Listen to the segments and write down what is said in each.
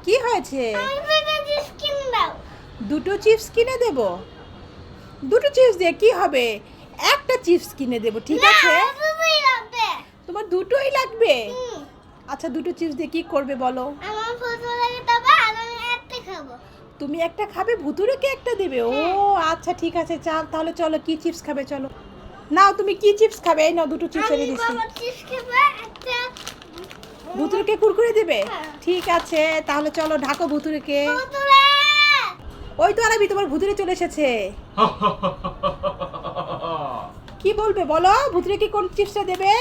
কি হয়েছে? দুটো চিপস কিনে দেব। দুটো চিপস দিয়ে কি হবে? একটা চিপস কিনে দেব, ঠিক আছে? তোমার দুটোই লাগবে? আচ্ছা, দুটো চিপস দিয়ে কি করবে বলো? তুমি একটা খাবে, ভুতুড়েকে একটা দেবে? ও আচ্ছা, ঠিক আছে, তাহলে চলো, কি চিপস খাবে চলো। নাও, তুমি কি চিপস খাবে? এই নাও, দুটো চিপস এনে দিচ্ছি। ভুতুড়েকে কুরকুরে দেবে? ঠিক আছে, তাহলে চলো, ঢাকো ভুতুড়েকে। ওই তো আরবি, তোমার ভুতুড়ে চলে এসেছে। কি বলবে বলো? ভুতুড়েকে কোন চিপসটা দেবে?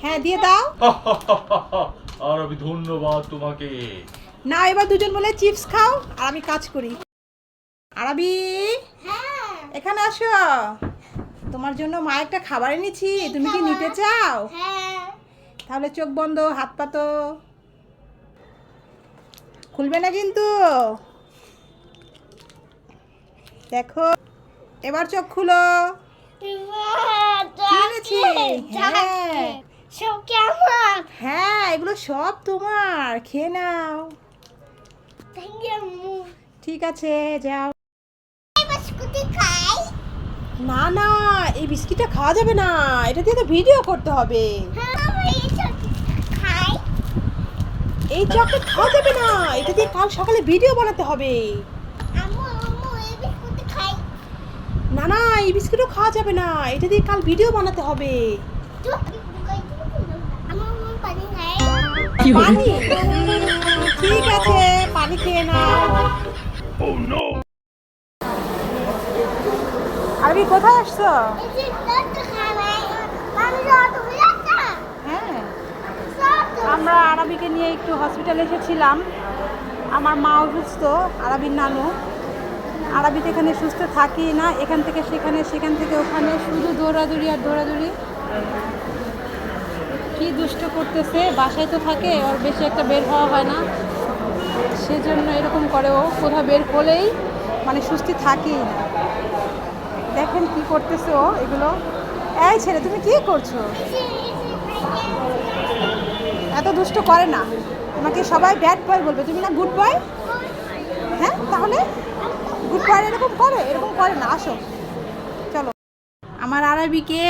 হ্যাঁ, দিয়ে দাও। আরবি, ধন্যবাদ তোমাকে। না, এবার দুজন বলে চিপস খাও আর আমি কাজ করি। আরবি, এখানে আসো। তোমার জন্য মা একটা খাবার এনেছি, তুমি কি নিতে চাও? তাহলে চোখ বন্ধ, হাত পাতো, খুলবে না কিন্তু। দেখো, এবার চোখ খুলো। হ্যাঁ, এগুলো সব তোমার, খেয়ে নাও। ঠিক আছে, যাও। না না, এই বিস্কিটটা খাওয়া যাবে না, এটা দিয়ে তো ভিডিও করতে হবে। এই চকলেট খাওয়া যাবে না, এটা দিয়ে কাল সকালে ভিডিও বানাতে হবে। না না, এই বিস্কিটও খাওয়া যাবে না, এটা দিয়ে কাল ভিডিও বানাতে হবে। পানি? ঠিক আছে, পানি খেয়ে নাও। আরবি, কোথায় আসছো? হ্যাঁ, আমরা আরবিকে নিয়ে একটু হসপিটালে এসেছিলাম। আমার মা অসুস্থ, আরবির নানু। আরবি তো এখানে সুস্থ থাকি না, এখান থেকে সেখানে, সেখান থেকে ওখানে, শুধু দৌড়াদৌড়ি আর দৌড়াদৌড়ি। কি দুষ্ট করতেছে, বাসায় তো থাকে, ওর বেশি একটা বের হওয়া হয় না, সেজন্য এরকম করে। ও কোথাও বের হলেই মানে সুস্থি থাকি না। দেখেন কি করতেছে ও এগুলো। এই ছেলে, তুমি কি করছো? এত দুষ্ট করে না, তোমাকে সবাই ব্যাড বয় বলবে, তুমি না গুড বয়। হ্যাঁ, তাহলে গুড বয় এরকম করে? এরকম করে না, আসো চলো। আমার আরবিকে,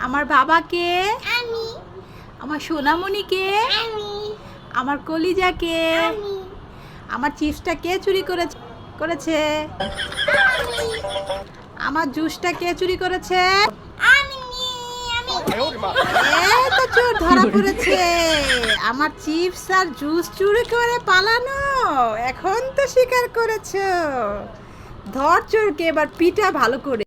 আমার বাবাকে, আমার সোনামণিকে, আমার কলিজাকে, আমার চিপসটা কে চুরি করেছে? আমার জুসটা কে চুরি করেছে? এই তো চোর ধরা পড়েছে। আমার চিপস আর জুস চুরি করে পালানো, এখন তো স্বীকার করেছো। ধর চোরকে, এবার পিটা ভালো করে।